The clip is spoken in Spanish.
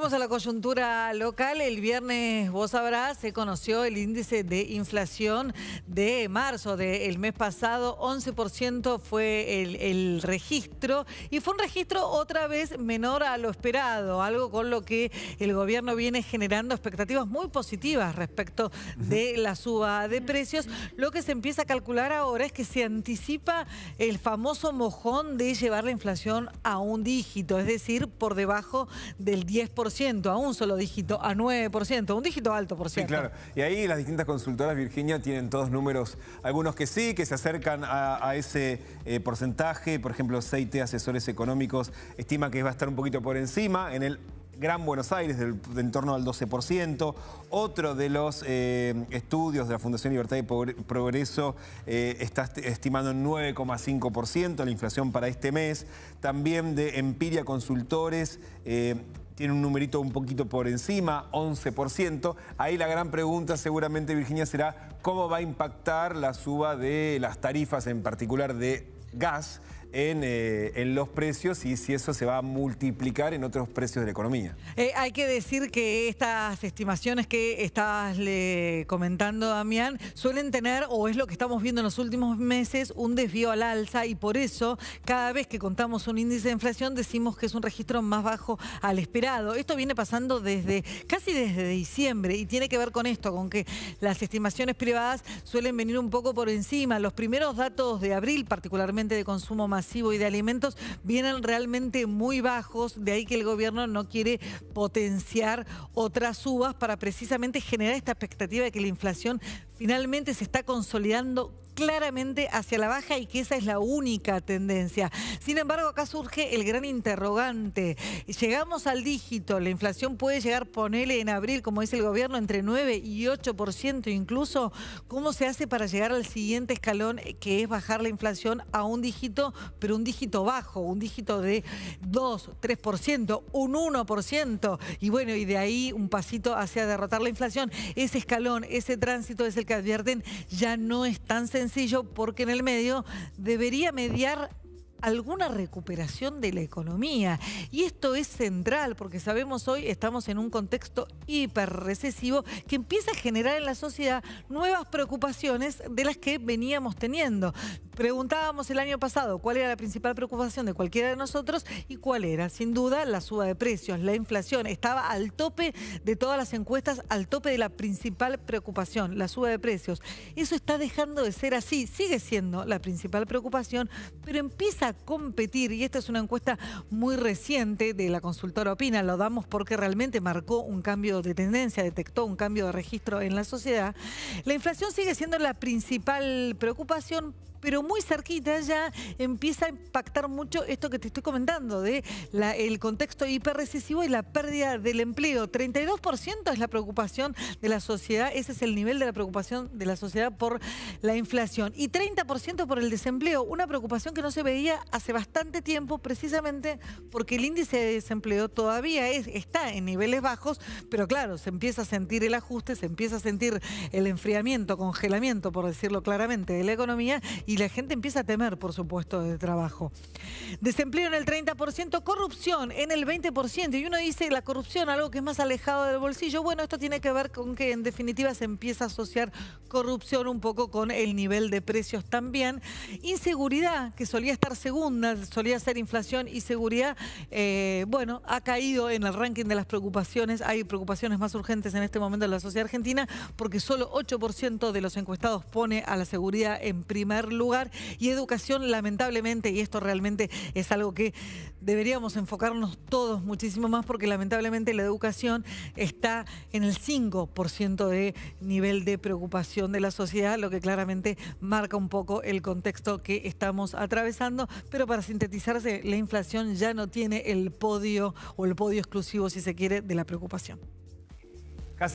Volvemos a la coyuntura local. El viernes, vos sabrás, se conoció el índice de inflación de marzo del mes pasado. 11% fue el registro y fue un registro otra vez menor a lo esperado, algo con lo que el gobierno viene generando expectativas muy positivas respecto de la suba de precios. Lo que se empieza a calcular ahora es que se anticipa el famoso mojón de llevar la inflación a un dígito, es decir, por debajo del 10%, a un solo dígito, a 9%, un dígito alto, por cierto. Sí, claro. Y ahí las distintas consultoras, Virginia, tienen todos números, algunos que sí, que se acercan a ese porcentaje. Por ejemplo, CIT, Asesores Económicos, estima que va a estar un poquito por encima. En el Gran Buenos Aires, de en torno al 12%. Otro de los estudios de la Fundación Libertad y Progreso está estimando en 9,5% la inflación para este mes. También de Empiria Consultores tiene un numerito un poquito por encima, 11%. Ahí la gran pregunta seguramente, Virginia, será cómo va a impactar la suba de las tarifas, en particular de gas, en los precios, y si eso se va a multiplicar en otros precios de la economía. Hay que decir que estas estimaciones que estabas comentando, Damián, suelen tener, o es lo que estamos viendo en los últimos meses, un desvío al alza, y por eso cada vez que contamos un índice de inflación decimos que es un registro más bajo al esperado. Esto viene pasando casi desde diciembre, y tiene que ver con esto, con que las estimaciones privadas suelen venir un poco por encima. Los primeros datos de abril, particularmente de consumo masivo y de alimentos, vienen realmente muy bajos, de ahí que el gobierno no quiere potenciar otras subas para precisamente generar esta expectativa de que la inflación finalmente se está consolidando claramente hacia la baja y que esa es la única tendencia. Sin embargo, acá surge el gran interrogante. Llegamos al dígito, la inflación puede llegar, ponele en abril, como dice el gobierno, entre 9 y 8% incluso. ¿Cómo se hace para llegar al siguiente escalón, que es bajar la inflación a un dígito, pero un dígito bajo, un dígito de 2, 3%, un 1%? Y bueno, y de ahí un pasito hacia derrotar la inflación. Ese escalón, ese tránsito es el que advierten ya no es tan sencillo, porque en el medio debería mediar alguna recuperación de la economía. Y esto es central porque sabemos hoy estamos en un contexto hiperrecesivo que empieza a generar en la sociedad nuevas preocupaciones de las que veníamos teniendo. Preguntábamos el año pasado cuál era la principal preocupación de cualquiera de nosotros, y cuál era, sin duda, la suba de precios, la inflación. Estaba al tope de todas las encuestas, al tope de la principal preocupación, la suba de precios. Eso está dejando de ser así, sigue siendo la principal preocupación, pero empieza a competir, y esta es una encuesta muy reciente de la consultora Opina, lo damos porque realmente marcó un cambio de tendencia, detectó un cambio de registro en la sociedad. La inflación sigue siendo la principal preocupación, pero muy cerquita ya empieza a impactar mucho esto que te estoy comentando, de el contexto hiperrecesivo y la pérdida del empleo. 32% es la preocupación de la sociedad, ese es el nivel de la preocupación de la sociedad por la inflación. Y 30% por el desempleo, una preocupación que no se veía hace bastante tiempo, precisamente porque el índice de desempleo todavía está en niveles bajos, pero claro, se empieza a sentir el ajuste, se empieza a sentir el enfriamiento, congelamiento, por decirlo claramente, de la economía, y la gente empieza a temer por su puesto de trabajo. Desempleo en el 30%, corrupción en el 20%. Y uno dice, la corrupción, algo que es más alejado del bolsillo. Bueno, esto tiene que ver con que en definitiva se empieza a asociar corrupción un poco con el nivel de precios también. Inseguridad, que solía estar segunda, solía ser inflación y seguridad, bueno, ha caído en el ranking de las preocupaciones. Hay preocupaciones más urgentes en este momento en la sociedad argentina, porque solo 8% de los encuestados pone a la seguridad en primer lugar. Y educación, lamentablemente, y esto realmente es algo que deberíamos enfocarnos todos muchísimo más, porque lamentablemente la educación está en el 5% de nivel de preocupación de la sociedad, lo que claramente marca un poco el contexto que estamos atravesando. Pero para sintetizarse, la inflación ya no tiene el podio, o el podio exclusivo, si se quiere, de la preocupación.